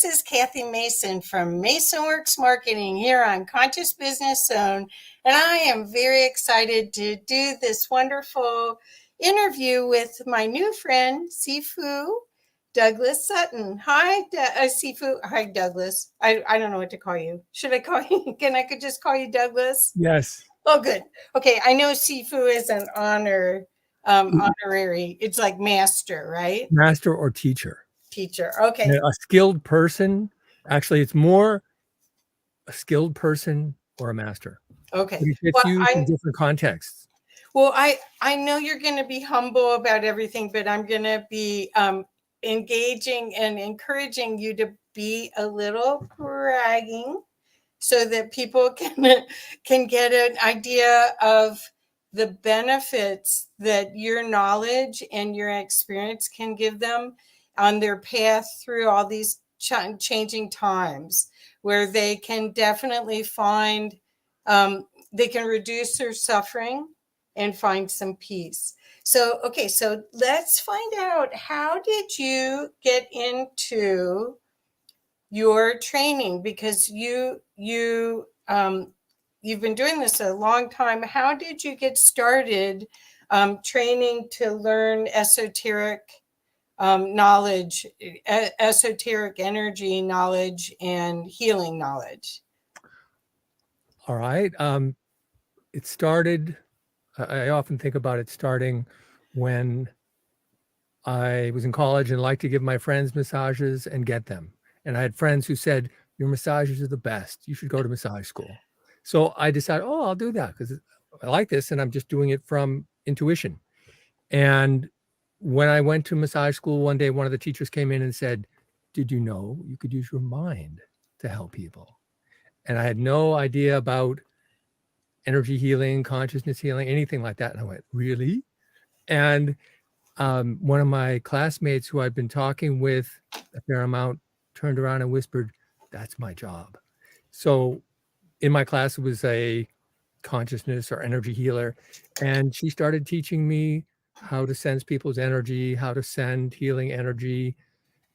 is Kathy Mason from MasonWorks Marketing here on Conscious Business Zone, and I am very excited to do this wonderful interview with my new friend, Sifu Douglas Sutton. Hi, Sifu. Hi, Douglas. I don't know what to call you. Should I call you? Could just call you Douglas? Yes. Oh, good. Okay, I know Sifu is an honorary. It's like master, right? Master or teacher. Teacher. Okay. A skilled person. Actually, it's more a skilled person or a master. Okay. But it fits used in different contexts. Well, I know you're going to be humble about everything, but I'm going to be engaging and encouraging you to be a little bragging so that people can get an idea of the benefits that your knowledge and your experience can give them on their path through all these changing times, where they can definitely find, they can reduce their suffering and find some peace. So, okay, so let's find out, how did you get into your training? Because you've been doing this a long time. How did you get started training to learn esoteric knowledge, esoteric energy knowledge, and healing knowledge? All right. It started, I often think about it starting when I was in college and liked to give my friends massages and get them. And I had friends who said, your massages are the best. You should go to massage school. So I decided, I'll do that because I like this and I'm just doing it from intuition. And when I went to massage school one day, one of the teachers came in and said, did you know you could use your mind to help people? And I had no idea about energy healing, consciousness healing, anything like that. And I went, really? And one of my classmates who I'd been talking with a fair amount turned around and whispered, that's my job. So in my class, it was a consciousness or energy healer. And she started teaching me how to sense people's energy, how to send healing energy,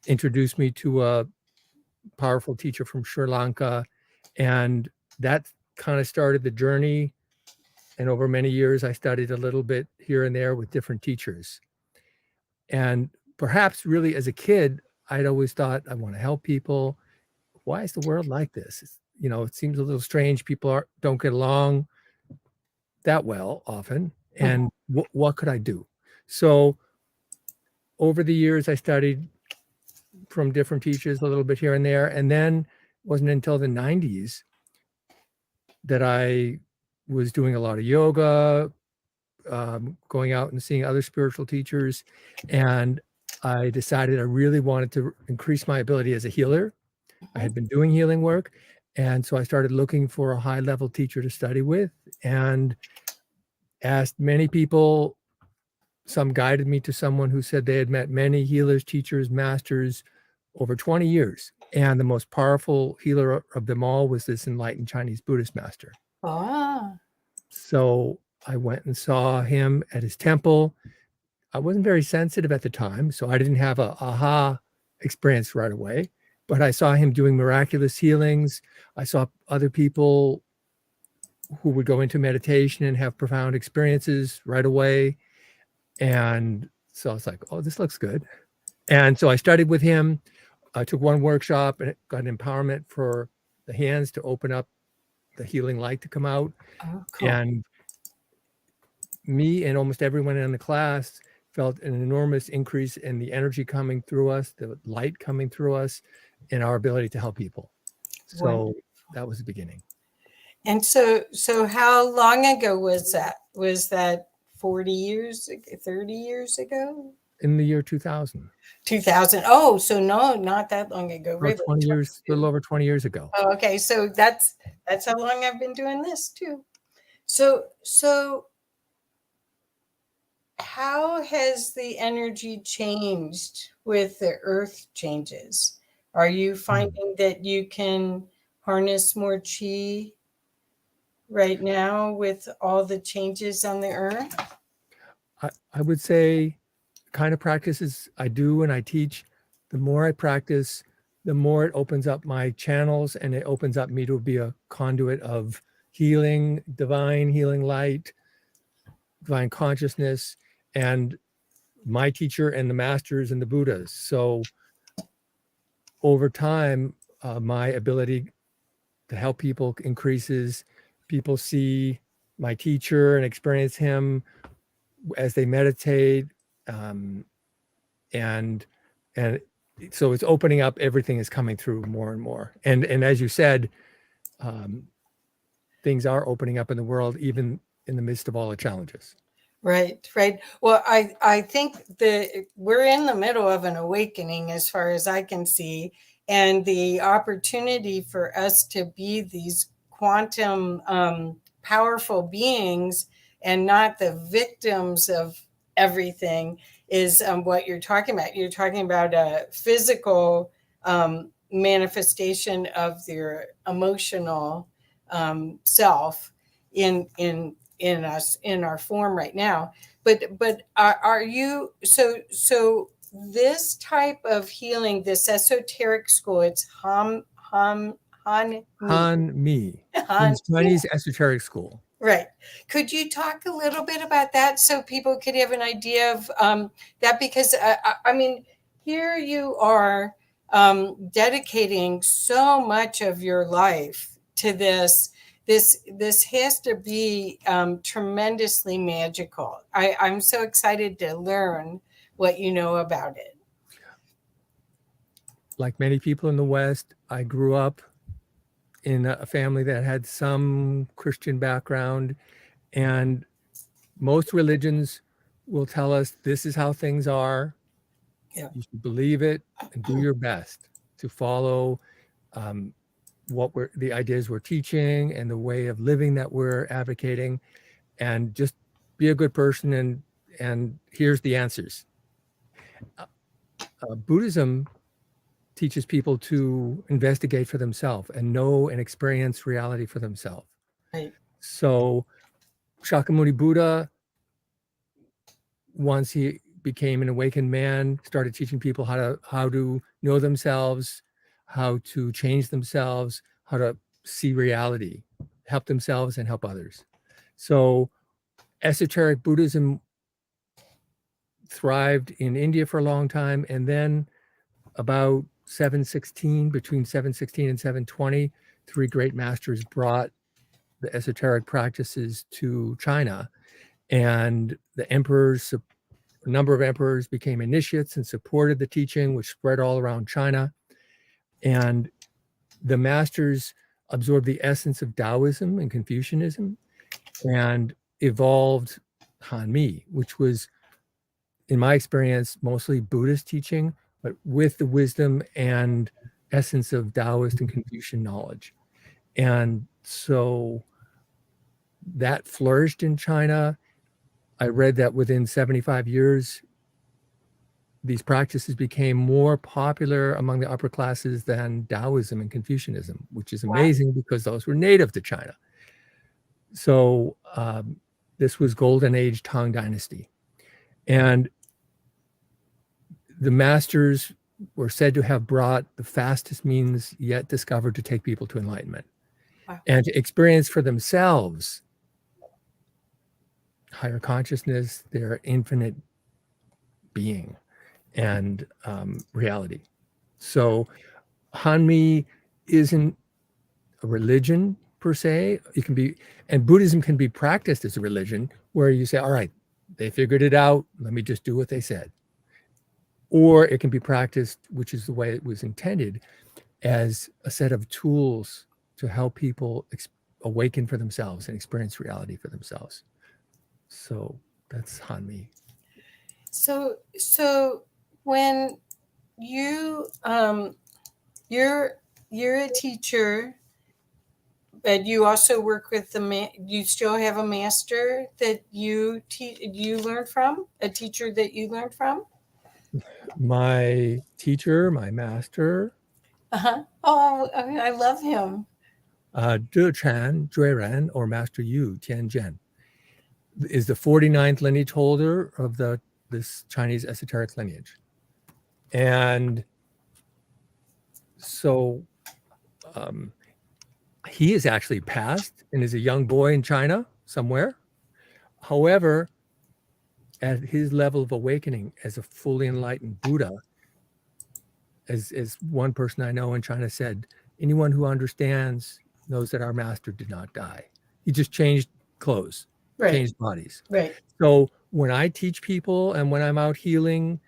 introduced me to a powerful teacher from Sri Lanka. And that kind of started the journey. And over many years, I studied a little bit here and there with different teachers. And perhaps really as a kid, I'd always thought, I want to help people. Why is the world like this? It seems a little strange. People don't get along that well often. And what could I do? So over the years, I studied from different teachers a little bit here and there. And then it wasn't until the 90s that I was doing a lot of yoga, going out and seeing other spiritual teachers. And I decided I really wanted to increase my ability as a healer. I had been doing healing work. And so I started looking for a high-level teacher to study with and asked many people. Some guided me to someone who said they had met many healers, teachers, masters over 20 years. And the most powerful healer of them all was this enlightened Chinese Buddhist master. So I went and saw him at his temple. I wasn't very sensitive at the time, so I didn't have a aha experience right away. But I saw him doing miraculous healings. I saw other people who would go into meditation and have profound experiences right away. And so I was like, this looks good. And so I studied with him. I took one workshop and got an empowerment for the hands to open up, the healing light to come out. Cool. And me and almost everyone in the class felt an enormous increase in the energy coming through us, the light coming through us, and our ability to help people. So wonderful. That was the beginning. And so how long ago was that? Was that 40 years, 30 years ago? In the year 2000. 2000. Oh, so no, not that long ago. Really? 20 years, a little over 20 years ago. Oh, okay. So that's how long I've been doing this too. So how has the energy changed with the earth changes? Are you finding that you can harness more chi right now with all the changes on the earth? I would say kind of practices I do and I teach, the more I practice, the more it opens up my channels, and it opens up me to be a conduit of healing, divine healing light, divine consciousness, and my teacher and the masters and the Buddhas. So over time, my ability to help people increases. People see my teacher and experience him as they meditate, and so it's opening up. Everything is coming through more and more, and as you said, things are opening up in the world, even in the midst of all the challenges. Right, right. Well, I think that we're in the middle of an awakening as far as I can see, and the opportunity for us to be these quantum powerful beings and not the victims of everything is what you're talking about. You're talking about a physical manifestation of your emotional self in us, in our form right now, but are you so this type of healing, this esoteric school, it's Hanmi Han, Chinese Esoteric School. right? Could you talk a little bit about that so people could have an idea of that? Because I mean, here you are dedicating so much of your life to this. This has to be tremendously magical. I'm so excited to learn what you know about it. Like many people in the West, I grew up in a family that had some Christian background, and most religions will tell us this is how things are. Yeah. You should believe it and do your best to follow the ideas we're teaching and the way of living that we're advocating, and just be a good person, and here's the answers. Buddhism teaches people to investigate for themselves and know and experience reality for themselves. Right. So Shakyamuni Buddha, once he became an awakened man, started teaching people how to know themselves, how to change themselves, how to see reality, help themselves and help others. So esoteric Buddhism thrived in India for a long time, and then about 716, between 716 and 720, three great masters brought the esoteric practices to China, and the emperors, a number of emperors, became initiates and supported the teaching, which spread all around China. And the masters absorbed the essence of Taoism and Confucianism and evolved Hanmi, which was, in my experience, mostly Buddhist teaching, but with the wisdom and essence of Taoist and Confucian knowledge. And so that flourished in China. I read that within 75 years, these practices became more popular among the upper classes than Taoism and Confucianism, which is amazing because those were native to China. So this was Golden Age Tang Dynasty. And the masters were said to have brought the fastest means yet discovered to take people to enlightenment. Wow. And to experience for themselves higher consciousness, their infinite being and reality. So Hanmi isn't a religion per se. It can be, and Buddhism can be practiced as a religion where you say, all right, they figured it out, let me just do what they said. Or it can be practiced, which is the way it was intended, as a set of tools to help people awaken for themselves and experience reality for themselves. So that's Hanmi. So when you you're a teacher, but you also work with you still have a master that you learn from, a teacher that you learned from? My teacher, my master, Oh, I love him. Chan Juiran, or Master Yu Tianzhen, is the 49th lineage holder of this Chinese esoteric lineage. And So he is actually passed and is a young boy in China somewhere. However, at his level of awakening as a fully enlightened Buddha, as one person I know in China said, anyone who understands knows that our master did not die. He just changed clothes, Right. changed bodies. Right. So when I teach people and when I'm out healing,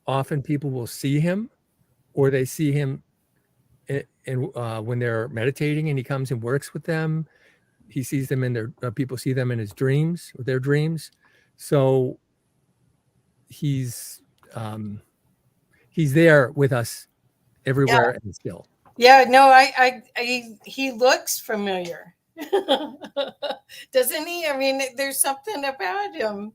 often people will see him, or they see him when they're meditating and he comes and works with them. He sees them in their people see them in his dreams or their dreams. So he's there with us everywhere and still. Yeah, no, he looks familiar. Doesn't he? I mean, there's something about him.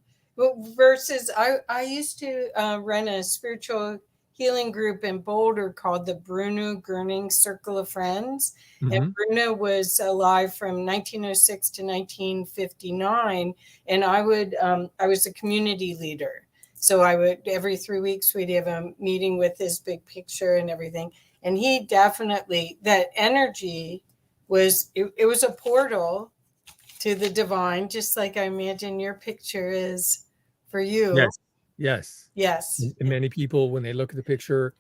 Versus, I used to run a spiritual healing group in Boulder called the Bruno Gurning Circle of Friends. Mm-hmm. And Bruno was alive from 1906 to 1959. And I was a community leader. So I would, every 3 weeks, we'd have a meeting with his big picture and everything. And he definitely, that energy was, it was a portal to the divine, just like I imagine your picture is for you. Yes. Yes. Yes. And many people, when they look at the picture,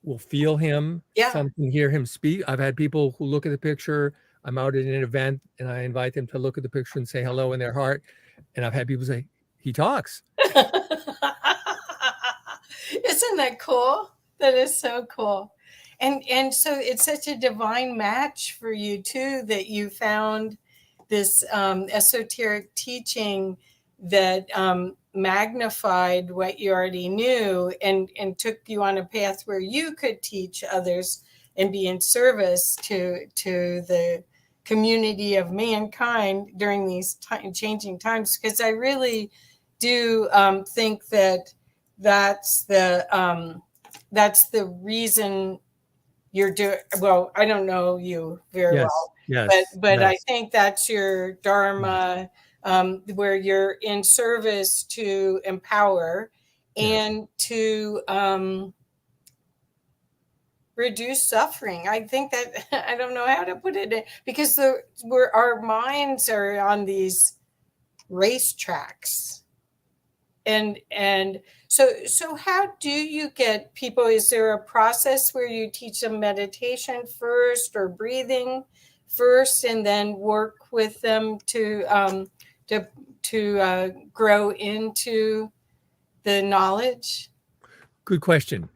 will feel him. Yeah. Some can hear him speak. I've had people who look at the picture. I'm out at an event and I invite them to look at the picture and say hello in their heart. And I've had people say, he talks. Isn't that cool? That is so cool. And so it's such a divine match for you too, that you found this esoteric teaching that magnified what you already knew and took you on a path where you could teach others and be in service to the community of mankind during these changing times. Because I really do think that that's the reason you're doing well. I don't know you very well, but I think that's your dharma, where you're in service to empower and to reduce suffering. I think that I don't know how to put it because our minds are on these racetracks. And so how do you get people? Is there a process where you teach them meditation first or breathing first, and then work with them to grow into the knowledge? Good question.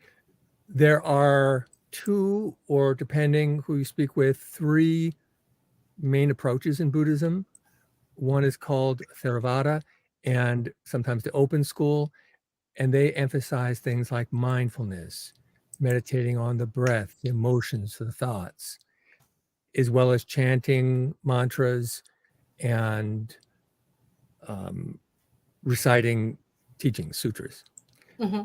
There are two, or depending who you speak with, three main approaches in Buddhism. One is called Theravada, and sometimes the open school, and they emphasize things like mindfulness, meditating on the breath, the emotions, the thoughts, as well as chanting mantras and reciting teachings, sutras. Mm-hmm.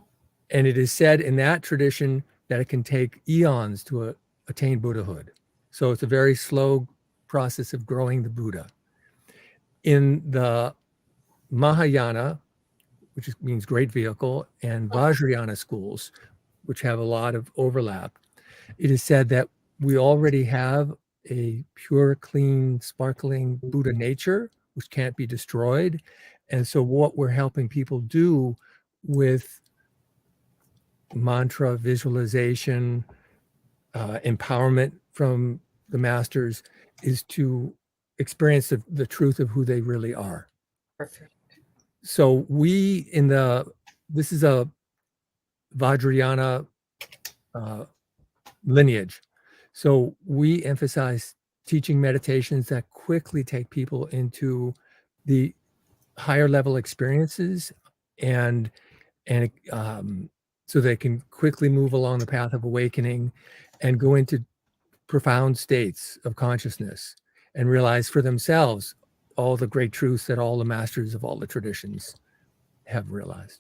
And it is said in that tradition that it can take eons to attain Buddhahood. So it's a very slow process of growing the Buddha. In the Mahayana, which means great vehicle, and Vajrayana schools, which have a lot of overlap, it is said that we already have a pure, clean, sparkling Buddha nature, which can't be destroyed. And so what we're helping people do with mantra, visualization, empowerment from the masters is to experience the truth of who they really are. Perfect. So this is a Vajrayana lineage. So we emphasize teaching meditations that quickly take people into the higher level experiences and so they can quickly move along the path of awakening and go into profound states of consciousness and realize for themselves all the great truths that all the masters of all the traditions have realized.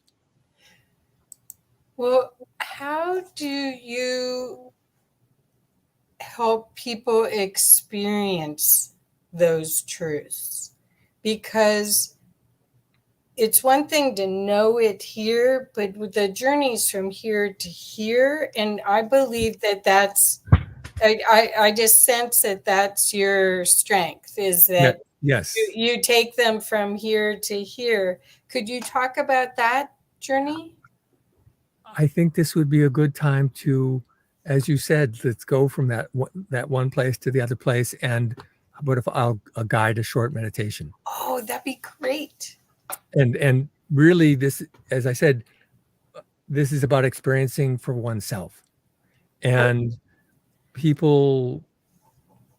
Well, how do you help people experience those truths? Because it's one thing to know it here, but with the journeys from here to here, and I believe that that's, I just sense that that's your strength, is that Yes. you take them from here to here. Could you talk about that journey? I think this would be a good time to, as you said, let's go from that one place to the other place. And what if I'll guide a short meditation? Oh, that'd be great. And really, this, as I said, this is about experiencing for oneself. And people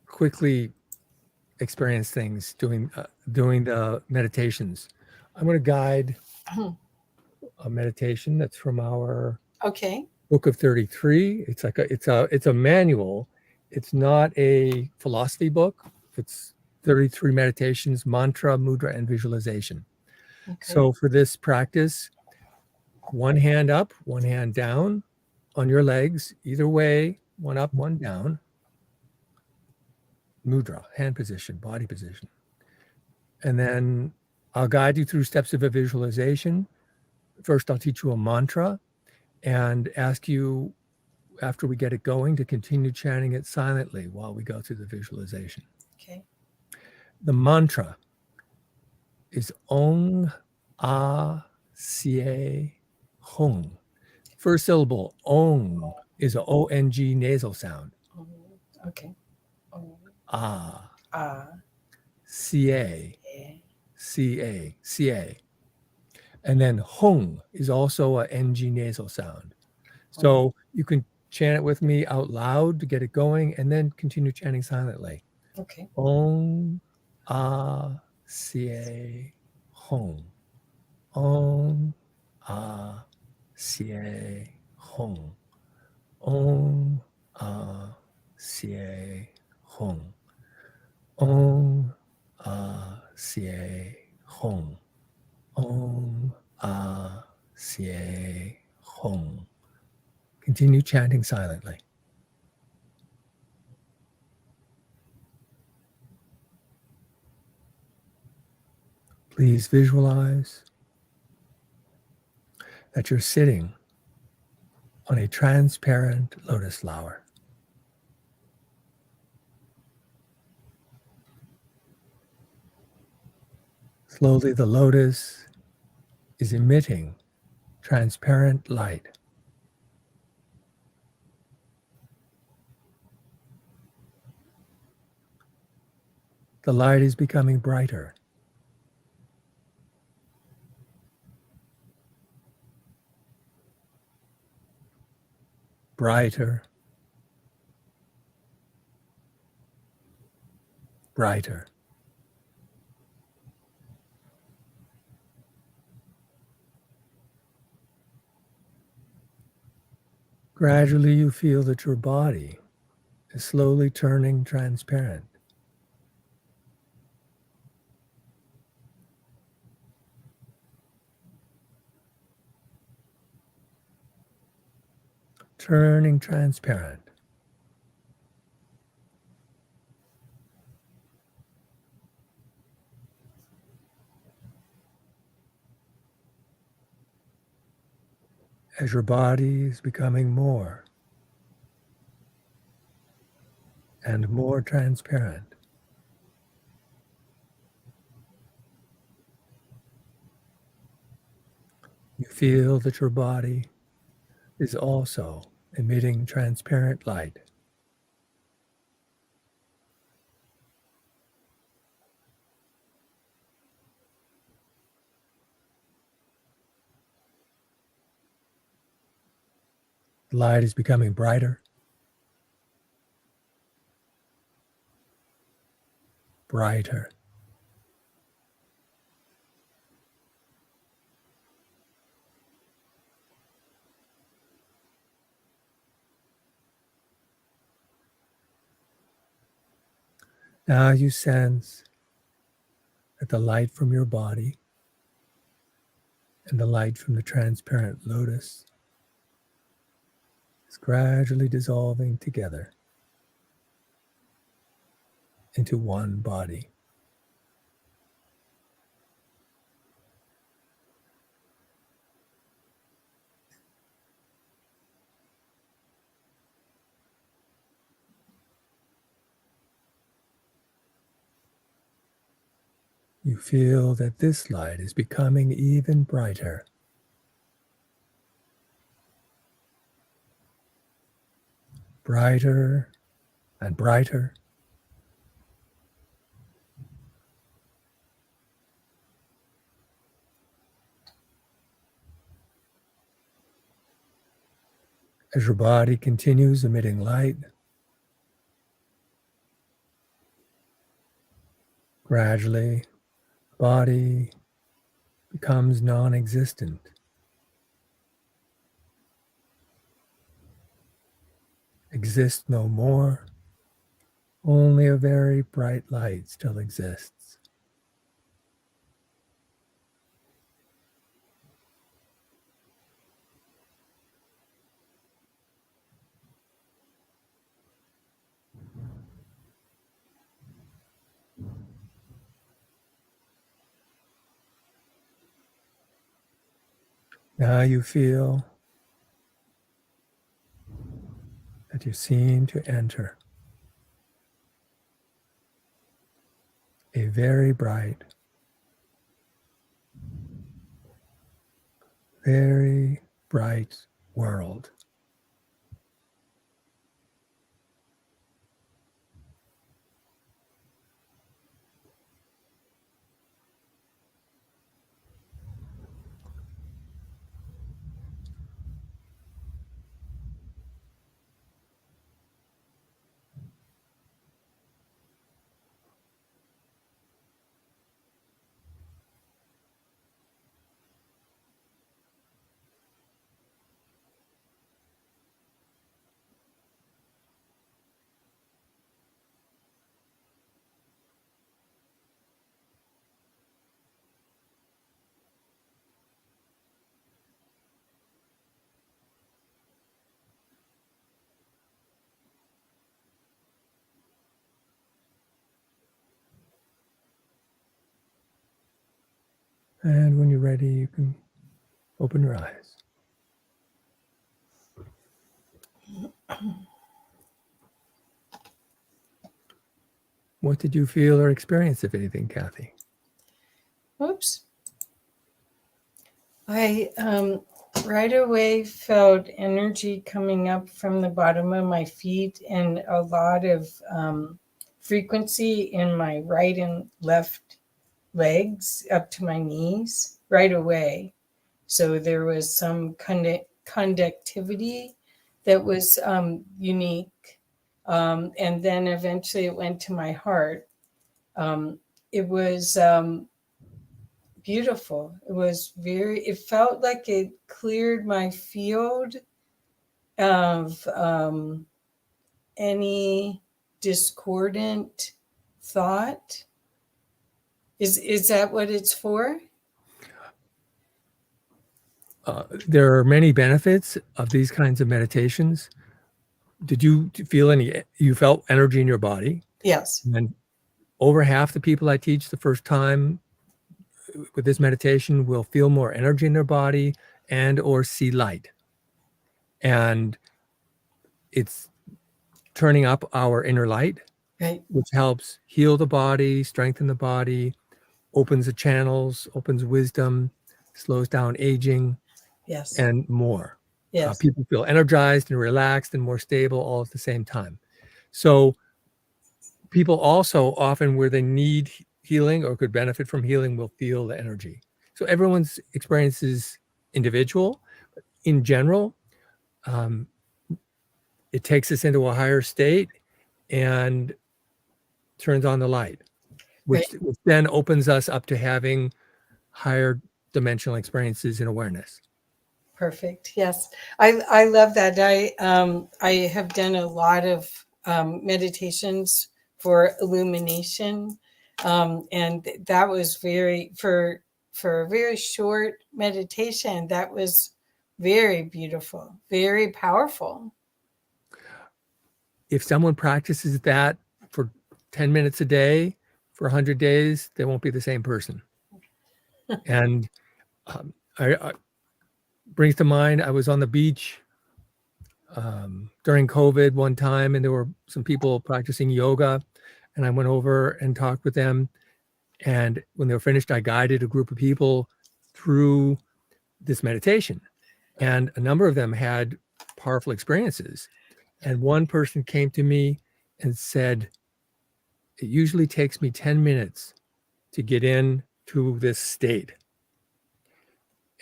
quickly experience things doing the meditations. I'm going to guide a meditation that's from our Book of 33. It's like it's a manual. It's not a philosophy book. It's 33 meditations, mantra, mudra, and visualization. So for this practice, one hand up, one hand down on your legs, either way, one up, one down. Mudra, hand position, body position. And then I'll guide you through steps of a visualization. First, I'll teach you a mantra and ask you, after we get it going, to continue chanting it silently while we go through the visualization. Okay. The mantra is Ong A Sie Hong. First syllable, Ong, is a O-N-G nasal sound. Okay. Ah. C-A. C-A. C-A. And then Hong is also a N-G nasal sound. So you can chant it with me out loud to get it going, and then continue chanting silently. Okay. Om Ah Sie Hong. Om Ah Sie Hong. Om Ah Sie Hong. Om Ah Sie Hong. Om Ah Sie Hong. Continue chanting silently. Please visualize that you're sitting on a transparent lotus flower. Slowly, the lotus is emitting transparent light. The light is becoming brighter. Brighter. Brighter. Gradually, you feel that your body is slowly turning transparent. Turning transparent. As your body is becoming more and more transparent, you feel that your body is also emitting transparent light. The light is becoming brighter, brighter. Now you sense that the light from your body and the light from the transparent lotus is gradually dissolving together into one body. you feel that this light is becoming even brighter. Brighter and brighter. As your body continues emitting light, gradually, the body becomes non-existent. Exists no more. Only a very bright light still exists. Now you feel that you seem to enter a very bright, very bright world. And when you're ready, you can open your eyes. What did you feel or experience, if anything, Kathy? Oops. I right away felt energy coming up from the bottom of my feet and a lot of frequency in my right and left legs up to my knees right away. So there was some conductivity that was unique. And then eventually it went to my heart. It was beautiful. It was it felt like it cleared my field of any discordant thought. Is that what it's for? There are many benefits of these kinds of meditations. Did you feel you felt energy in your body? Yes. And over half the people I teach the first time with this meditation will feel more energy in their body and or see light. And it's turning up our inner light, Right. which helps heal the body, strengthen the body, opens the channels, opens wisdom, slows down aging, Yes. and more. Yes. People feel energized and relaxed and more stable all at the same time. So people also often where they need healing or could benefit from healing will feel the energy. So everyone's experience is individual. But in general, it takes us into a higher state and turns on the light, which then opens us up to having higher dimensional experiences in awareness. Perfect. Yes. I love that. I have done a lot of meditations for illumination. And that was for a very short meditation, that was very beautiful, very powerful. If someone practices that for 10 minutes a day for 100 days, they won't be the same person. And I brings to mind, I was on the beach during COVID one time, and there were some people practicing yoga, and I went over and talked with them. And when they were finished, I guided a group of people through this meditation. And a number of them had powerful experiences. And one person came to me and said, it usually takes me 10 minutes to get into this state.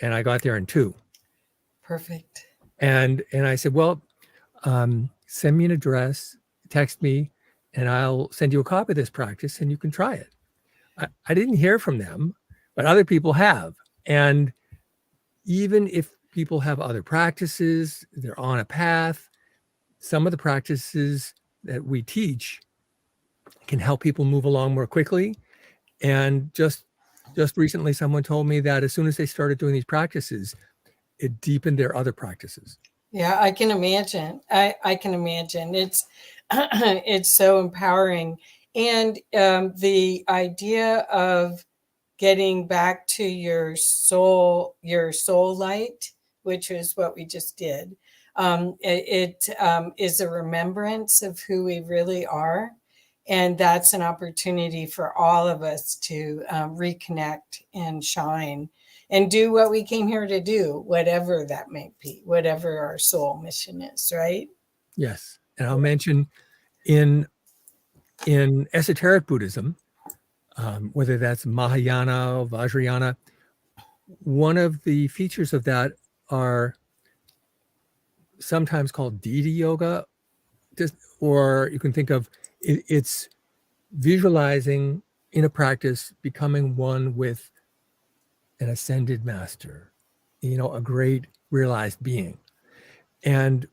And I got there in 2. Perfect. And I said, well, send me an address, text me, and I'll send you a copy of this practice and you can try it. I didn't hear from them, but other people have. And even if people have other practices, they're on a path, some of the practices that we teach can help people move along more quickly. And just recently, someone told me that as soon as they started doing these practices, it deepened their other practices. Yeah, I can imagine. I can imagine. It's it's so empowering. And the idea of getting back to your soul light, which is what we just did. It is a remembrance of who we really are. And that's an opportunity for all of us to reconnect and shine and do what we came here to do, whatever that may be, whatever our soul mission is, right? Yes. And I'll mention in esoteric Buddhism, whether that's Mahayana or Vajrayana, one of the features of that are sometimes called deity yoga, or you can think of it's visualizing in a practice becoming one with an ascended master, a great realized being. And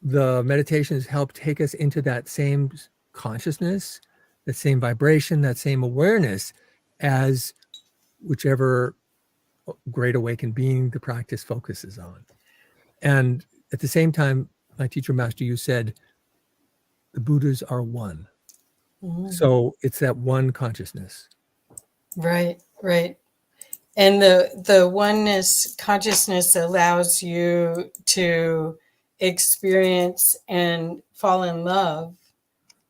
the meditations help take us into that same consciousness, that same vibration, that same awareness as whichever great awakened being the practice focuses on. And at the same time, my teacher, Master Yu, said, the Buddhas are one. Mm-hmm. So it's that one consciousness. Right, right. And the oneness consciousness allows you to experience and fall in love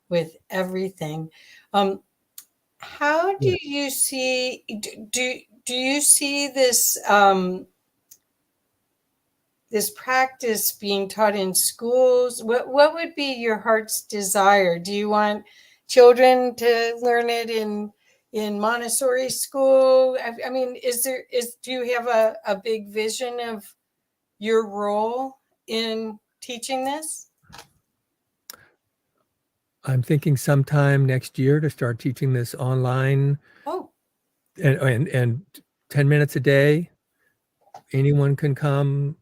with everything. How do you see, do you see this, this practice being taught in schools? What would be your heart's desire? Do you want children to learn it in Montessori school? I mean, do you have a big vision of your role in teaching this? I'm thinking sometime next year to start teaching this online. Oh. And 10 minutes a day. Anyone can come,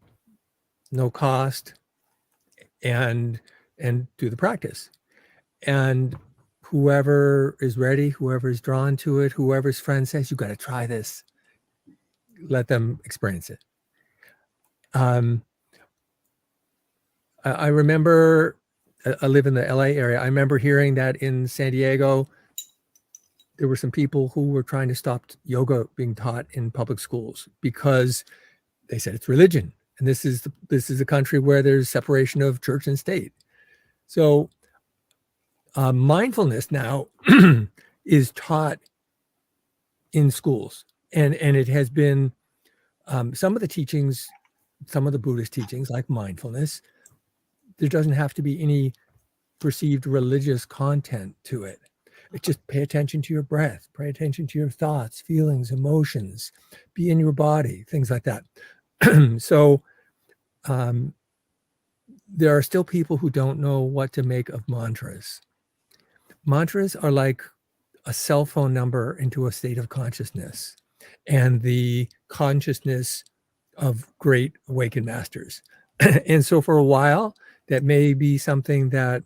no cost, and do the practice. And whoever is ready, whoever is drawn to it, whoever's friend says, you got to try this, let them experience it. I remember, I live in the LA area. I remember hearing that in San Diego, there were some people who were trying to stop yoga being taught in public schools because they said it's religion. And this is a country where there's separation of church and state. So mindfulness now is taught in schools. And it has been some of the teachings, some of the Buddhist teachings like mindfulness, there doesn't have to be any perceived religious content to it. It's just pay attention to your breath, pay attention to your thoughts, feelings, emotions, be in your body, things like that. So there are still people who don't know what to make of mantras. Mantras are like a cell phone number into a state of consciousness and the consciousness of great awakened masters. And so for a while, that may be something that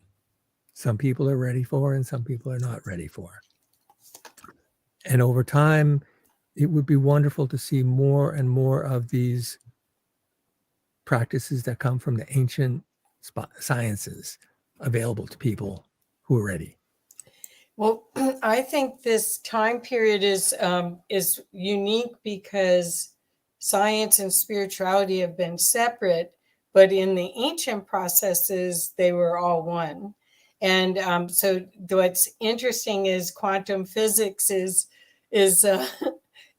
some people are ready for and some people are not ready for. And over time, it would be wonderful to see more and more of these practices that come from the ancient sciences available to people who are ready. Well, I think this time period is unique because science and spirituality have been separate, but in the ancient processes, they were all one. And so what's interesting is quantum physics is uh,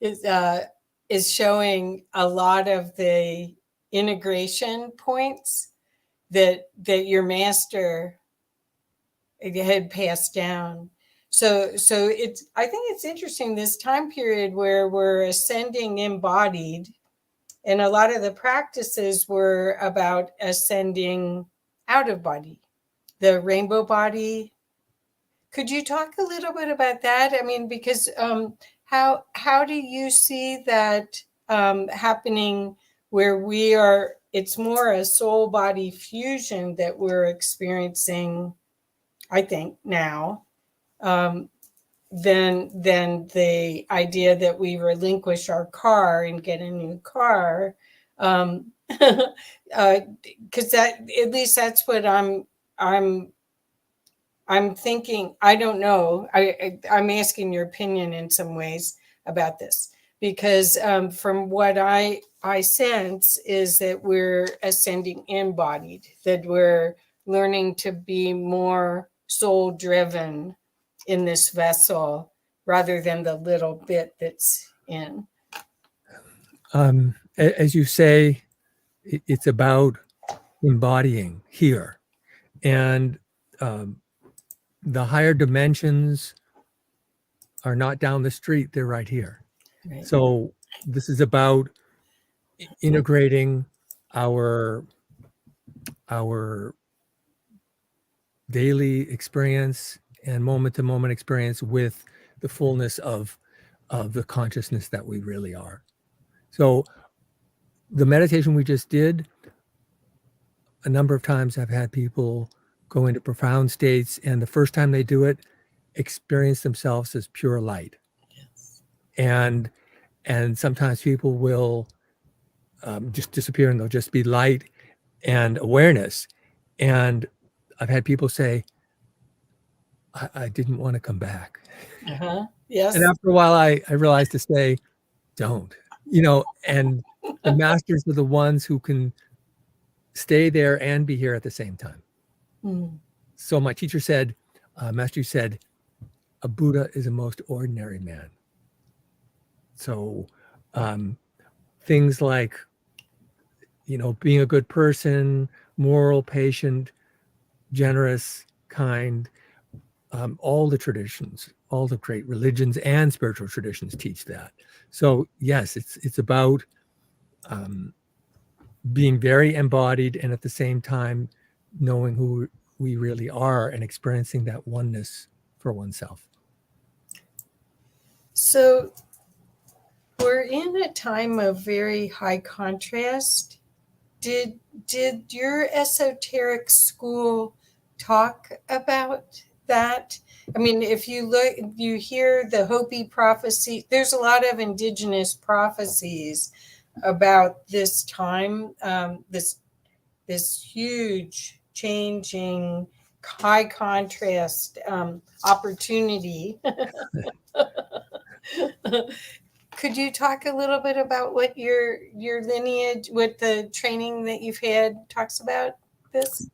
is uh, is showing a lot of the integration points that your master had passed down. So it's, I think it's interesting, this time period where we're ascending embodied, and a lot of the practices were about ascending out of body, the rainbow body. Could you talk a little bit about that? I mean, because how do you see that happening, where we are, it's more a soul body fusion that we're experiencing, I think, now, than the idea that we relinquish our car and get a new car. Because that, at least that's what I'm thinking. I don't know. I'm asking your opinion in some ways about this, because from what I sense is that we're ascending embodied, that we're learning to be more soul driven in this vessel rather than the little bit that's in. As you say, it's about embodying here. And the higher dimensions are not down the street, they're right here. Right. So this is about integrating our daily experience and moment-to-moment experience with the fullness of the consciousness that we really are. So the meditation we just did, a number of times I've had people go into profound states, and the first time they do it, experience themselves as pure light. Yes. And sometimes people will just disappear, and they'll just be light and awareness. And I've had people say, I didn't want to come back. Yes. And after a while, I realized to say, don't, and the masters are the ones who can stay there and be here at the same time. So my teacher said, Master said, a Buddha is a most ordinary man. So things like, being a good person, moral, patient, generous, kind, all the traditions, all the great religions and spiritual traditions teach that. So yes, it's about being very embodied, and at the same time knowing who we really are and experiencing that oneness for oneself. So we're in a time of very high contrast. Did your esoteric school talk about that? I mean, if you look, you hear the Hopi prophecy, there's a lot of indigenous prophecies about this time, this huge changing, high contrast opportunity. Could you talk a little bit about what your lineage, what the training that you've had talks about this?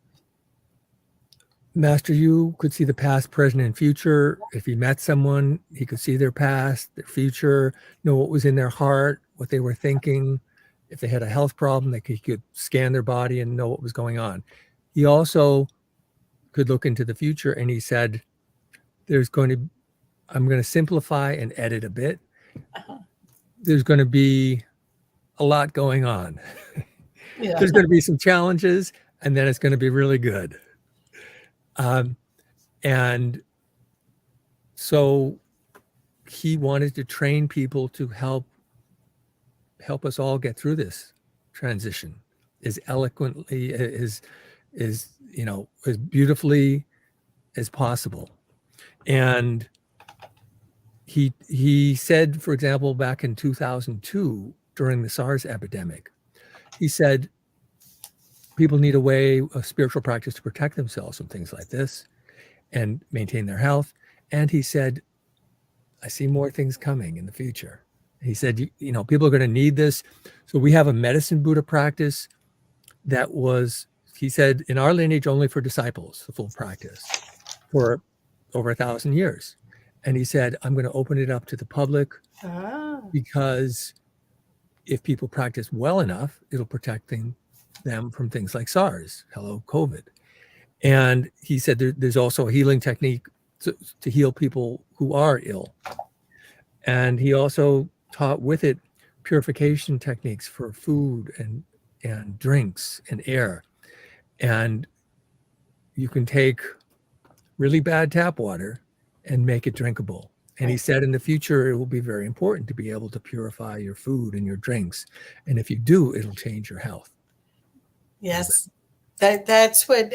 Master Yu could see the past, present, and future. If he met someone, he could see their past, their future, know what was in their heart, what they were thinking. If they had a health problem, he could scan their body and know what was going on. He also could look into the future, and he said, I'm going to simplify and edit a bit. There's going to be a lot going on. Yeah. There's going to be some challenges, and then it's going to be really good. And so he wanted to train people to help us all get through this transition as eloquently, as beautifully as possible. And he said, for example, back in 2002, during the SARS epidemic, he said, people need a spiritual practice to protect themselves from things like this and maintain their health. And he said, I see more things coming in the future. He said, people are going to need this. So we have a medicine Buddha practice that was, he said, in our lineage only for disciples, the full practice. for over 1,000 years. And he said, I'm going to open it up to the public because if people practice well enough, it'll protect them from things like SARS, hello, COVID. And he said there's also a healing technique to heal people who are ill. And he also taught with it purification techniques for food and drinks and air. And you can take really bad tap water and make it drinkable. And he said in the future, it will be very important to be able to purify your food and your drinks. And if you do, it'll change your health. Yes, that's what,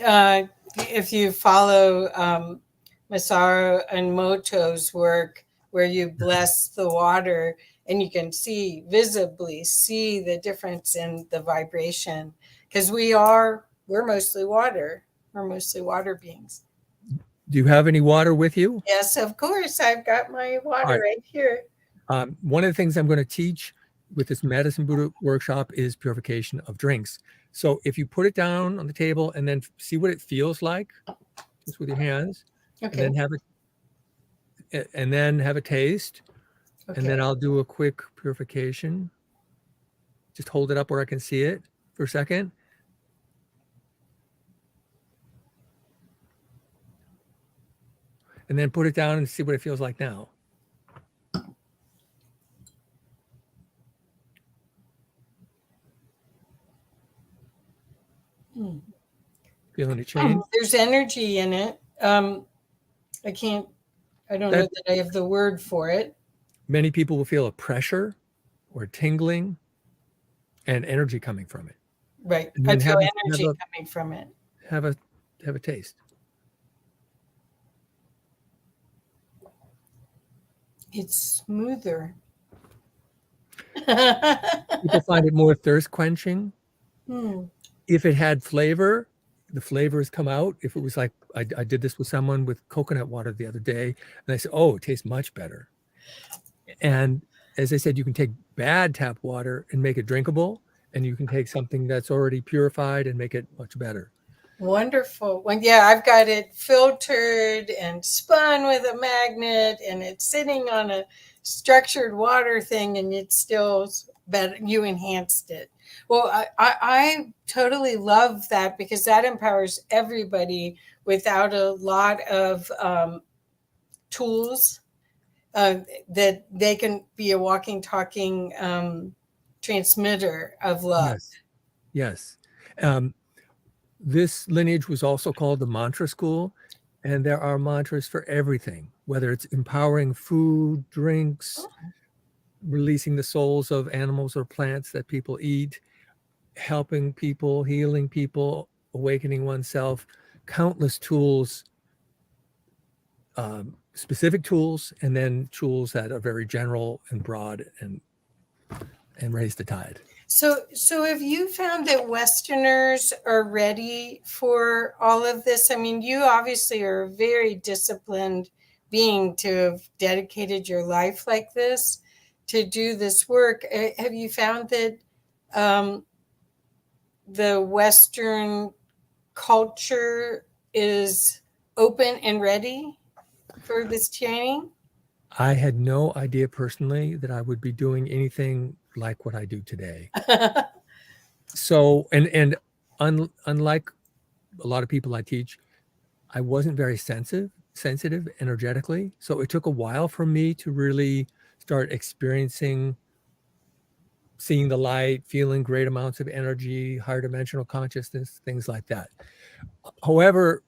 if you follow Masaru Emoto's work, where you bless the water and you can visibly see the difference in the vibration, because we're mostly water. We're mostly water beings. Do you have any water with you? Yes, of course. I've got my water right here. One of the things I'm going to teach with this Medicine Buddha workshop is purification of drinks. So if you put it down on the table and then see what it feels like, just with your hands, okay. and then have a taste, okay. And then I'll do a quick purification. Just hold it up where I can see it for a second. And then put it down and see what it feels like now. Feeling a change? There's energy in it. I don't know that I have the word for it. Many people will feel a pressure or tingling and energy coming from it. Right. I feel energy coming from it. Have a taste. It's smoother. People find it more thirst quenching. If it had flavor, the flavors come out. If it was like, I did this with someone with coconut water the other day, and I said, oh, it tastes much better. And as I said, you can take bad tap water and make it drinkable, and you can take something that's already purified and make it much better. Wonderful. Well, yeah, I've got it filtered and spun with a magnet, and it's sitting on a structured water thing, and it's still better. You enhanced it. Well, I totally love that, because that empowers everybody without a lot of tools, that they can be a walking, talking transmitter of love. Yes. This lineage was also called the mantra school, and there are mantras for everything, whether it's empowering food, drinks, releasing the souls of animals or plants that people eat, helping people, healing people, awakening oneself, countless tools, specific tools, and then tools that are very general and broad and raise the tide. So have you found that Westerners are ready for all of this? I mean, you obviously are a very disciplined being to have dedicated your life like this to do this work. Have you found that the Western culture is open and ready for this training? I had no idea personally that I would be doing anything like what I do today. So, and unlike a lot of people I teach, I wasn't very sensitive energetically. So it took a while for me to really start experiencing, seeing the light, feeling great amounts of energy, higher dimensional consciousness, things like that. However,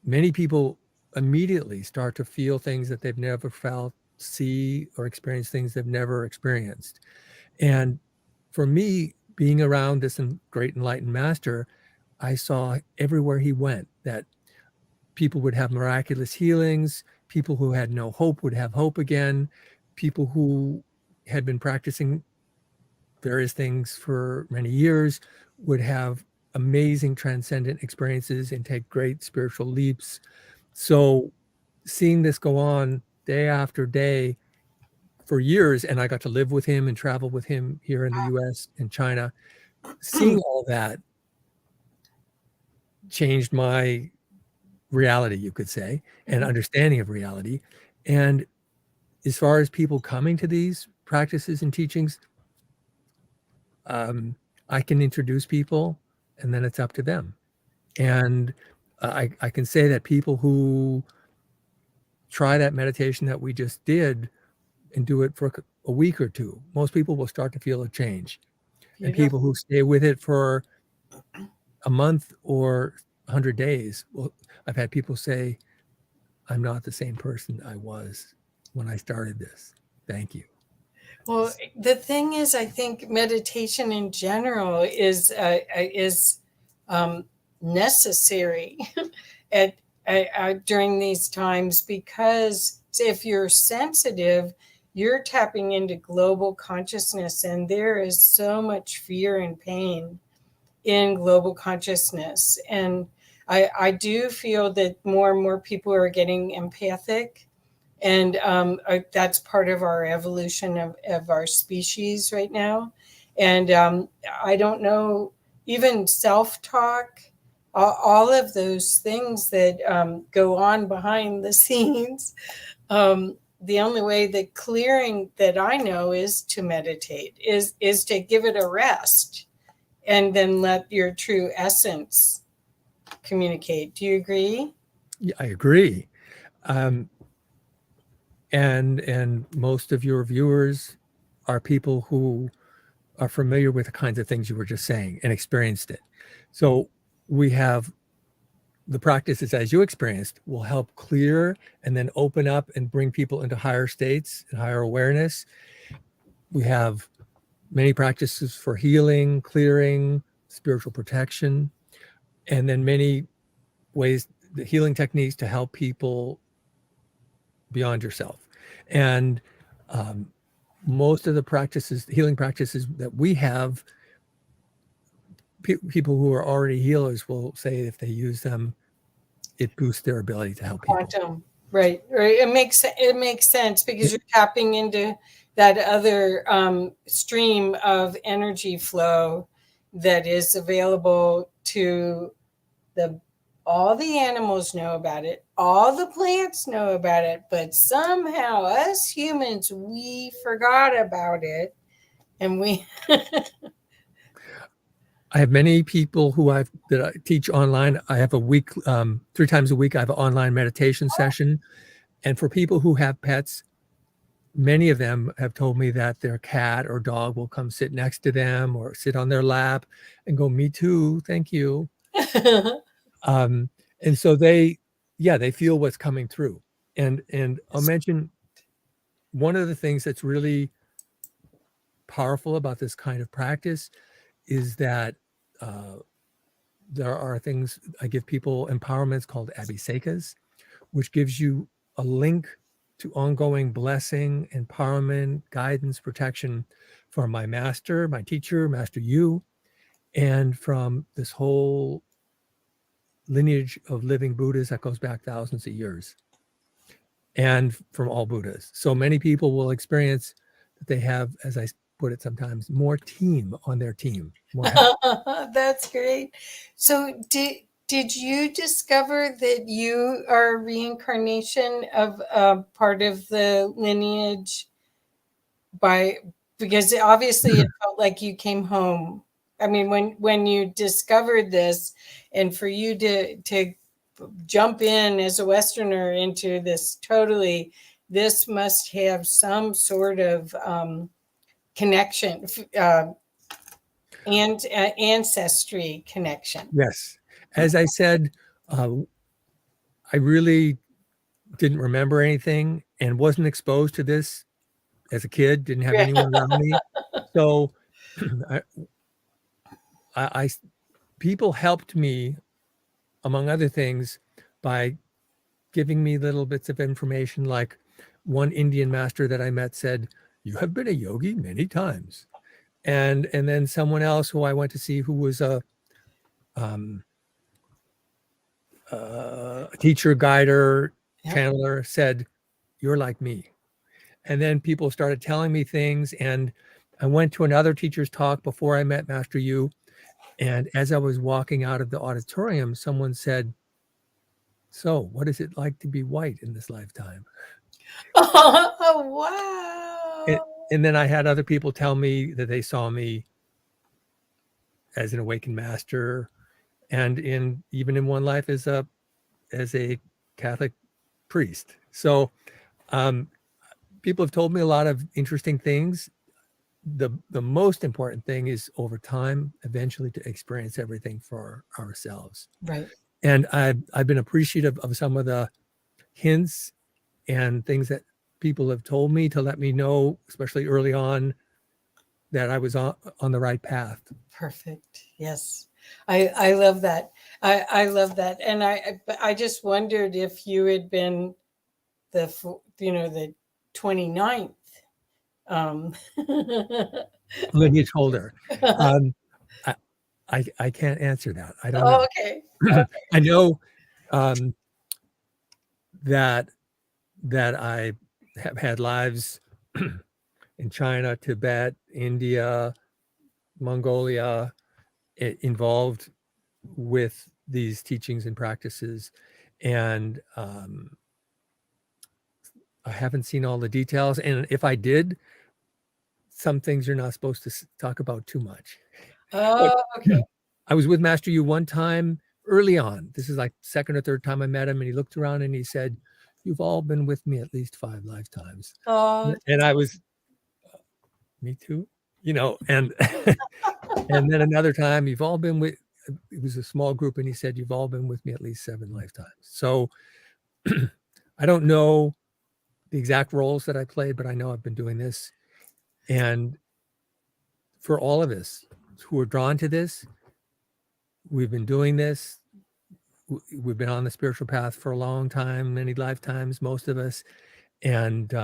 many people immediately start to feel things that they've never felt, see or experience things they've never experienced. And for me, being around this great enlightened master, I saw everywhere he went that people would have miraculous healings, people who had no hope would have hope again, people who had been practicing various things for many years would have amazing transcendent experiences and take great spiritual leaps. So seeing this go on day after day for years, and I got to live with him and travel with him here in the US and China, seeing all that changed my reality, you could say, and understanding of reality. And as far as people coming to these practices and teachings, I can introduce people, and then it's up to them. And I can say that people who try that meditation that we just did and do it for a week or two, most people will start to feel a change. And people who stay with it for a month or 100 days, well, I've had people say, I'm not the same person I was when I started this. Thank you. Well, the thing is, I think meditation in general is necessary during these times, because if you're sensitive, you're tapping into global consciousness, and there is so much fear and pain in global consciousness. And I do feel that more and more people are getting empathic. And that's part of our evolution of our species right now. And I don't know, even self-talk, all of those things that go on behind the scenes. The only way that clearing that I know is to meditate, is to give it a rest, and then let your true essence communicate. Do you agree? Yeah, I agree. And most of your viewers are people who are familiar with the kinds of things you were just saying and experienced it. So we have the practices as you experienced will help clear and then open up and bring people into higher states and higher awareness. We have many practices for healing, clearing, spiritual protection, and then many ways, the healing techniques to help people beyond yourself. And most of the practices, healing practices that we have, people who are already healers will say if they use them, it boosts their ability to help people. Quantum, right? It makes sense, because you're tapping into that other stream of energy flow that is available to all the animals know about it, all the plants know about it, but somehow us humans, we forgot about it, and we. I have many people that I teach online. I have a week, 3 times a week, I have an online meditation session. And for people who have pets, many of them have told me that their cat or dog will come sit next to them or sit on their lap and go, me too, thank you. And so they feel what's coming through. And I'll mention one of the things that's really powerful about this kind of practice is that there are things I give people empowerments called abhisekas, which gives you a link to ongoing blessing, empowerment, guidance, protection from my master, my teacher, Master Yu, and from this whole lineage of living Buddhas that goes back thousands of years, and from all Buddhas. So many people will experience that they have, as I put it sometimes, more team on their team, more help. That's great. So did you discover that you are a reincarnation of part of the lineage because obviously it felt like you came home? I mean, when you discovered this, and for you to jump in as a Westerner into this, this must have some sort of connection, and ancestry connection. Yes. As I said, I really didn't remember anything and wasn't exposed to this as a kid, didn't have anyone around me. So people helped me, among other things, by giving me little bits of information. Like one Indian master that I met said, "You have been a yogi many times." And then someone else who I went to see, who was a teacher, guider, channeler, said, "You're like me." And then people started telling me things, and I went to another teacher's talk before I met Master Yu. And as I was walking out of the auditorium, someone said, So, what is it like to be white in this lifetime? Oh, And, wow. and then I had other people tell me that they saw me as an awakened master, and even in one life as a Catholic priest. So people have told me a lot of interesting things. The most important thing is over time, eventually to experience everything for ourselves. Right. And I've been appreciative of some of the hints and things that people have told me to let me know, especially early on, that I was on the right path. Perfect. Yes. I love that. I love that. And I just wondered if you had been the 29th. Lineage holder. I can't answer that. I don't know. Okay. I know that I have had lives in China, Tibet, India, Mongolia, involved with these teachings and practices. And I haven't seen all the details. And if I did, some things you're not supposed to talk about too much. Oh, okay. I was with Master Yu one time early on. This is like second or third time I met him, and he looked around and he said, "You've all been with me at least 5 lifetimes." Oh, And I was, me too, and and then another time, you've all been with, it was a small group, and he said, "You've all been with me at least 7 lifetimes." So I don't know the exact roles that I played, but I know I've been doing this. And for all of us who are drawn to this, we've been doing this. We've been on the spiritual path for a long time, many lifetimes, most of us, and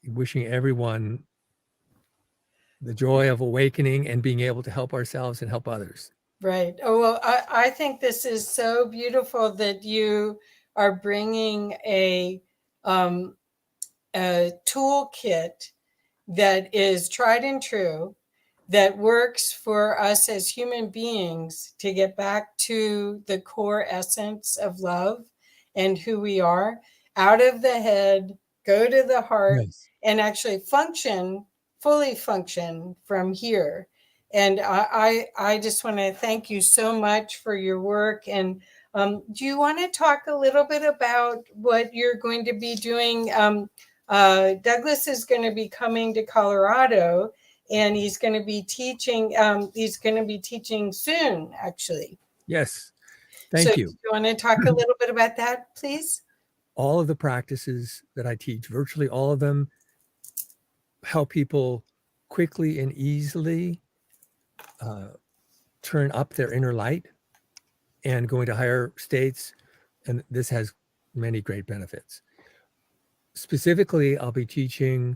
wishing everyone the joy of awakening and being able to help ourselves and help others. right. Oh, well, I think this is so beautiful that you are bringing a toolkit that is tried and true, that works for us as human beings to get back to the core essence of love and who we are, out of the head, go to the heart, Yes. and actually fully function from here. And I just want to thank you so much for your work. And do you want to talk a little bit about what you're going to be doing? Douglas is going to be coming to Colorado, and he's going to be teaching. He's going to be teaching soon, actually. Yes. So Thank you. do you want to talk a little bit about that, please? All of the practices that I teach, virtually all of them, help people quickly and easily turn up their inner light and go into higher states. And this has many great benefits. Specifically, I'll be teaching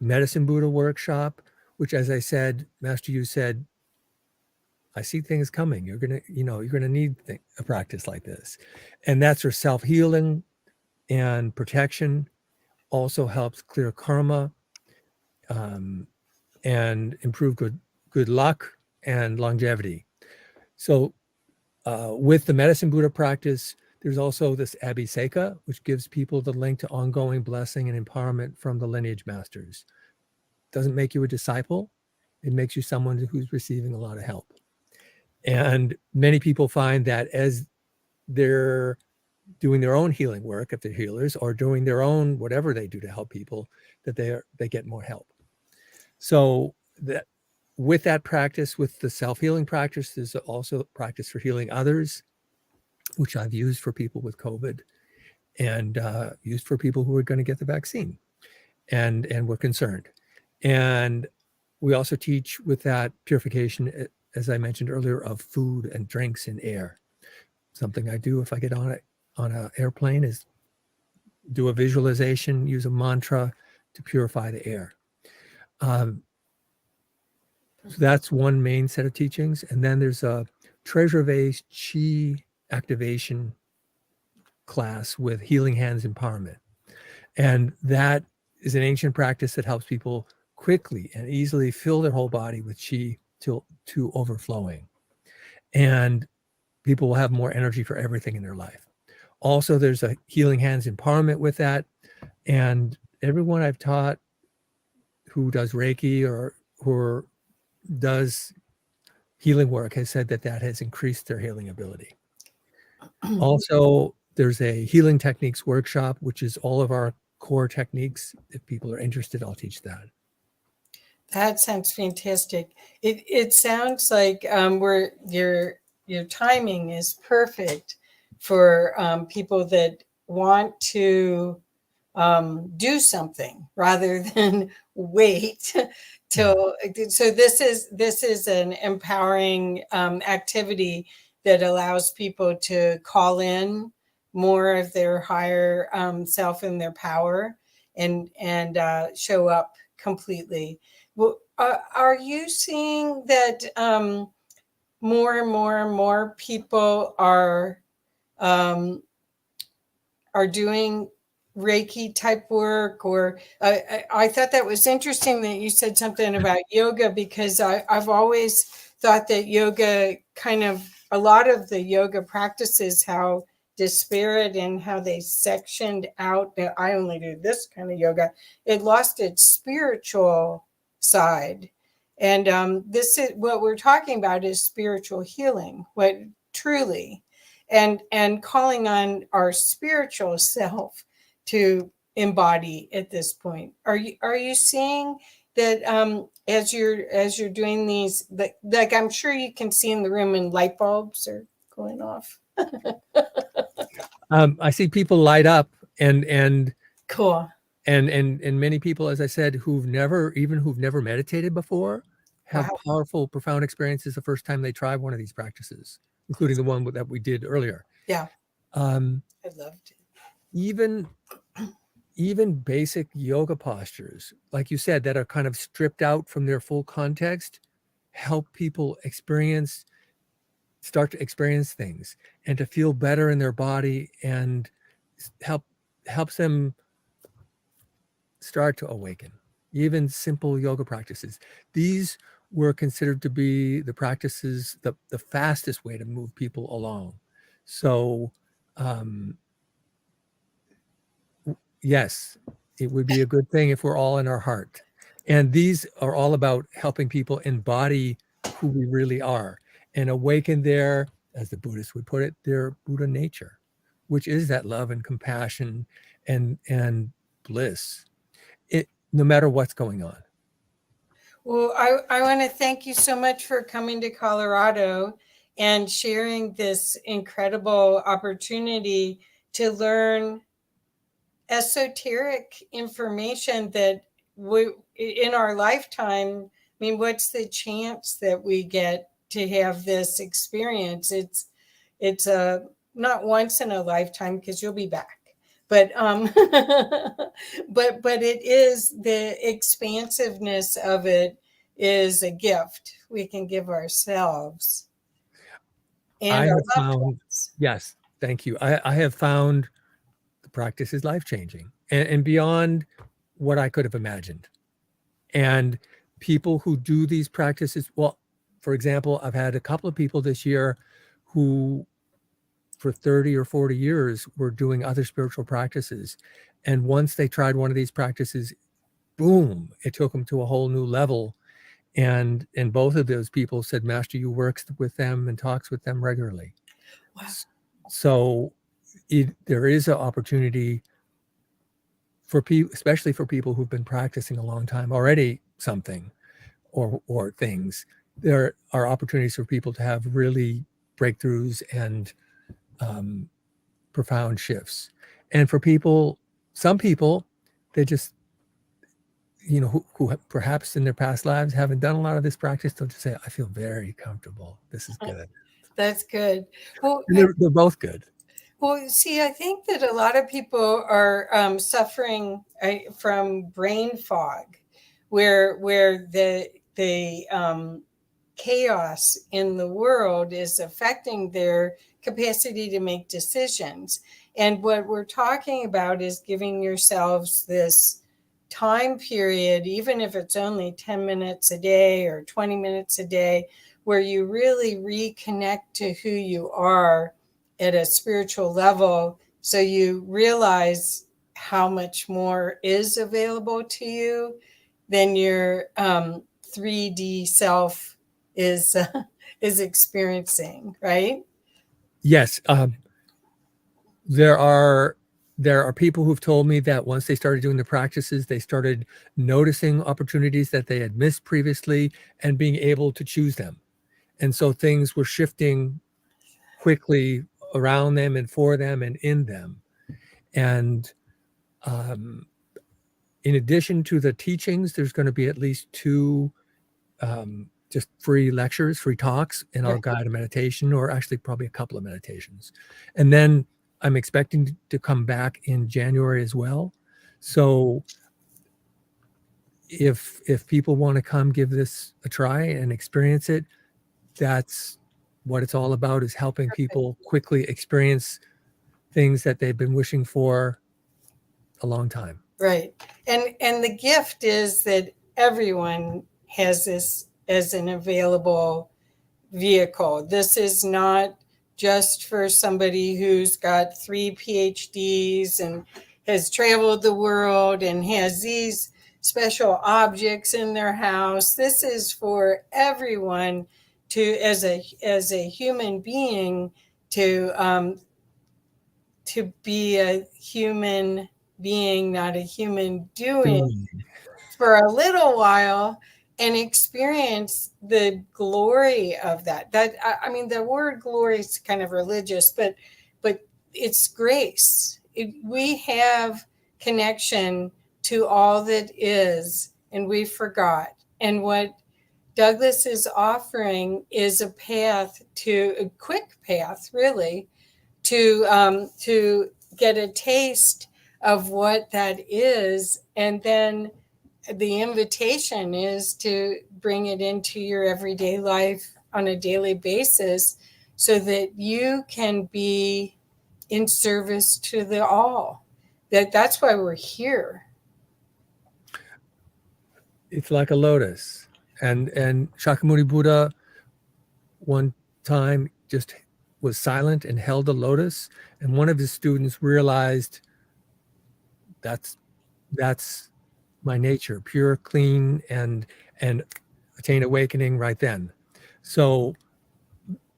Medicine Buddha workshop, which, as I said, Master Yu said, I see things coming. You're going to need a practice like this. And that's for self-healing and protection. Also helps clear karma and improve good luck and longevity. So with the Medicine Buddha practice, there's also this Abhiseka, which gives people the link to ongoing blessing and empowerment from the lineage masters. Doesn't make you a disciple. It makes you someone who's receiving a lot of help. And many people find that as they're doing their own healing work, if they're healers, or doing their own whatever they do to help people, that they get more help. So that with that practice, with the self-healing practice, there's also practice for healing others, which I've used for people with COVID and used for people who are going to get the vaccine and were concerned. And we also teach with that purification, as I mentioned earlier, of food and drinks and air. Something I do if I get on an airplane is do a visualization, use a mantra to purify the air. So that's one main set of teachings. And then there's a treasure vase chi activation class with healing hands empowerment. And that is an ancient practice that helps people quickly and easily fill their whole body with chi to overflowing. And people will have more energy for everything in their life. Also, there's a healing hands empowerment with that. And everyone I've taught who does Reiki or who does healing work has said that that has increased their healing ability. Also, there's a healing techniques workshop, which is all of our core techniques. If people are interested, I'll teach that. That sounds fantastic. It sounds like where your timing is perfect for people that want to do something rather than wait till. So this is an empowering activity that allows people to call in more of their higher self and their power and show up completely. Well, are you seeing that more and more and more people are doing Reiki type work? Or I thought that was interesting that you said something about yoga, because I've always thought that yoga a lot of the yoga practices, how disparate and how they sectioned out that I only do this kind of yoga, it lost its spiritual side. And this is what we're talking about, is spiritual healing, what truly, and calling on our spiritual self to embody at this point. Are you seeing that as you're doing these, like I'm sure you can see in the room and light bulbs are going off? I see people light up, and Cool. And many people, as I said, who've never meditated before, have Wow. powerful, profound experiences the first time they try one of these practices, including the one that we did earlier. Yeah. Um, I loved it. even basic yoga postures, like you said, that are kind of stripped out from their full context, help people start to experience things and to feel better in their body, and helps them start to awaken. Even simple yoga practices. These were considered to be the practices, the fastest way to move people along. So, yes, it would be a good thing if we're all in our heart. And these are all about helping people embody who we really are and awaken their, as the Buddhists would put it, their Buddha nature, which is that love and compassion and bliss. No matter what's going on. Well, I want to thank you so much for coming to Colorado and sharing this incredible opportunity to learn esoteric information that we, in our lifetime, I mean, what's the chance that we get to have this experience? It's not once in a lifetime, because you'll be back. But but it is, the expansiveness of it is a gift we can give ourselves and I our have loved found, ones. yes, thank you. I have found the practice is life-changing and beyond what I could have imagined. And people who do these practices, well, for example, I've had a couple of people this year who for 30 or 40 years were doing other spiritual practices. And once they tried one of these practices, boom, it took them to a whole new level. And both of those people said Master Yu works with them and talks with them regularly. Wow. So there is an opportunity for people, especially for people who've been practicing a long time already, something or things. There are opportunities for people to have really breakthroughs and profound shifts. And for people, some people, they just, who perhaps in their past lives haven't done a lot of this practice, they'll just say, I feel very comfortable. This is good. That's good. Well, They're both good. Well, see, I think that a lot of people are suffering from brain fog, where the chaos in the world is affecting their capacity to make decisions. And what we're talking about is giving yourselves this time period, even if it's only 10 minutes a day or 20 minutes a day, where you really reconnect to who you are at a spiritual level. So you realize how much more is available to you than your 3D self is experiencing, right? Yes. There are people who've told me that once they started doing the practices, they started noticing opportunities that they had missed previously and being able to choose them. And so things were shifting quickly around them and for them and in them. And in addition to the teachings, there's going to be at least 2 just free lectures, free talks, and I'll guide a meditation, or actually probably a couple of meditations. And then I'm expecting to come back in January as well. So if people want to come give this a try and experience it, that's what it's all about, is helping people quickly experience things that they've been wishing for a long time. Right. And the gift is that everyone has this as an available vehicle. This is not just for somebody who's got 3 PhDs and has traveled the world and has these special objects in their house. This is for everyone to, as a human being, to be a human being, not a human doing, for a little while and experience the glory of that. I mean, the word glory is kind of religious, but it's grace. We have connection to all that is, and we forgot. And what Douglas is offering is a quick path, really, to get a taste of what that is. And then the invitation is to bring it into your everyday life on a daily basis so that you can be in service to the all. That's why we're here. It's like a lotus. And Shakyamuni Buddha one time just was silent and held a lotus, and one of his students realized that's my nature, pure, clean, and attain awakening right then. So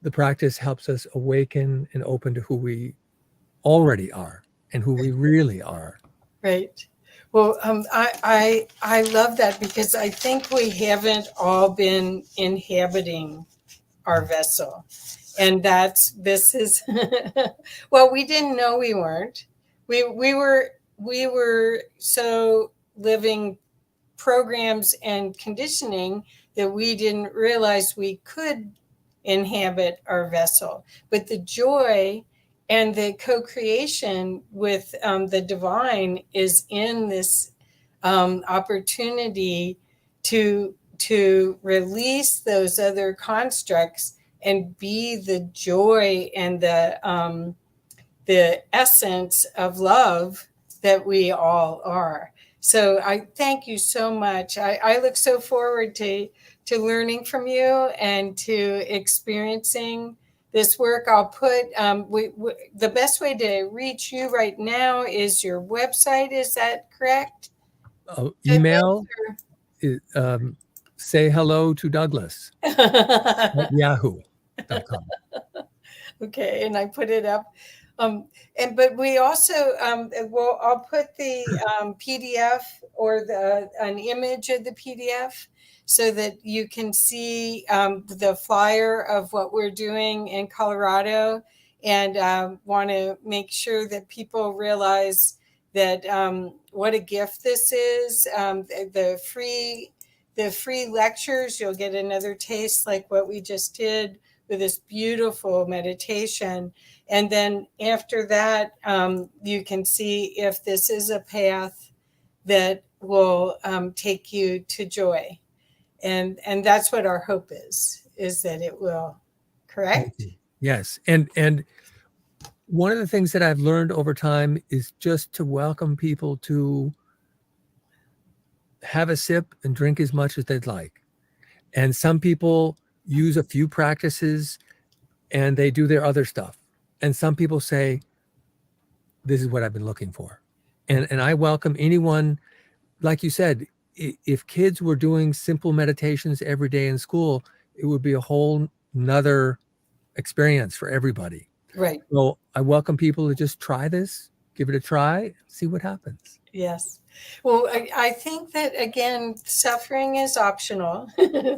the practice helps us awaken and open to who we already are and who we really are. Right. Well, I love that, because I think we haven't all been inhabiting our vessel. And this is, well, we didn't know we weren't. We were so living programs and conditioning that we didn't realize we could inhabit our vessel. But the joy and the co-creation with the divine is in this opportunity to release those other constructs and be the joy and the essence of love that we all are. So I thank you so much. I look so forward to learning from you and to experiencing this work. I'll put the best way to reach you right now is your website. Is that correct? Email is, say hello to Douglas at yahoo.com. Okay, and I put it up. But we also, I'll put the PDF or an image of the PDF so that you can see the flyer of what we're doing in Colorado, and want to make sure that people realize that what a gift this is. The free lectures, you'll get another taste like what we just did with this beautiful meditation. And then after that, you can see if this is a path that will take you to joy. And that's what our hope is that it will. Correct? Yes. And one of the things that I've learned over time is just to welcome people to have a sip and drink as much as they'd like. And some people use a few practices and they do their other stuff. And some people say, this is what I've been looking for. And I welcome anyone, like you said, if kids were doing simple meditations every day in school, it would be a whole nother experience for everybody. Right. So I welcome people to just try this, give it a try, see what happens. Yes. Well, I think that, again, suffering is optional.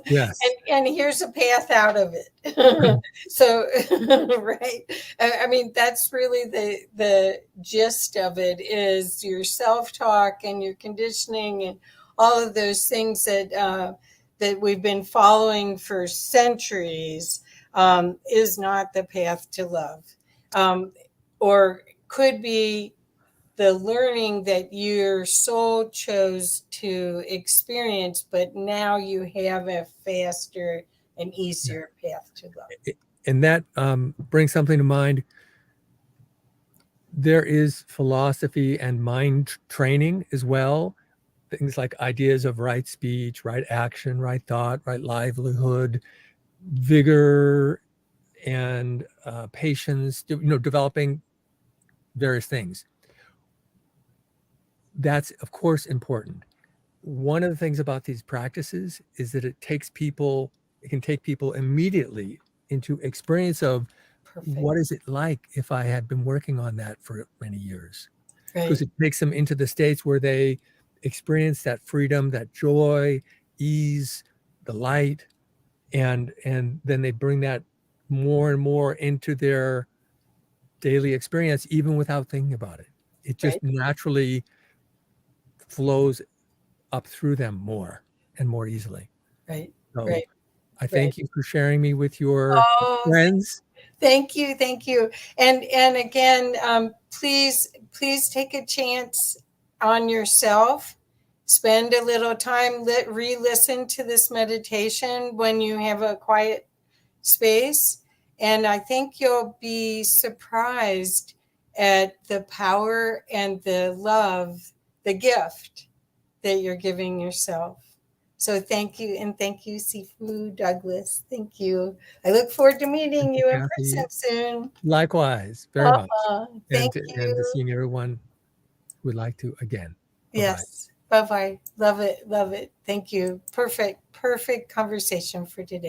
Yes. And here's a path out of it. So, right. I mean, that's really the gist of it, is your self-talk and your conditioning and all of those things that we've been following for centuries is not the path to love, or could be the learning that your soul chose to experience, but now you have a faster and easier path to love. And that brings something to mind. There is philosophy and mind training as well. Things like ideas of right speech, right action, right thought, right livelihood, vigor, and patience, developing various things. That's, of course, important. One of the things about these practices is that it can take people immediately into experience of Perfect. what is it like if I had been working on that for many years. Because Right. it takes them into the states where they experience that freedom, that joy, ease, the light, and then they bring that more and more into their daily experience, even without thinking about it. It just Right. naturally flows up through them more and more easily. Right. So Right. I thank you for sharing me with your Oh, friends. thank you. Thank you. And again, please take a chance on yourself. Spend a little time, re-listen to this meditation when you have a quiet space. And I think you'll be surprised at the power and the love, the gift that you're giving yourself. So thank you. And thank you, Sifu Douglas. Thank you. I look forward to meeting you in Kathy. person soon. Likewise, very much. Thank And to you. seeing everyone who would like to again. Bye-bye. Yes. Bye-bye. Love it. Love it. Thank you. Perfect conversation for today.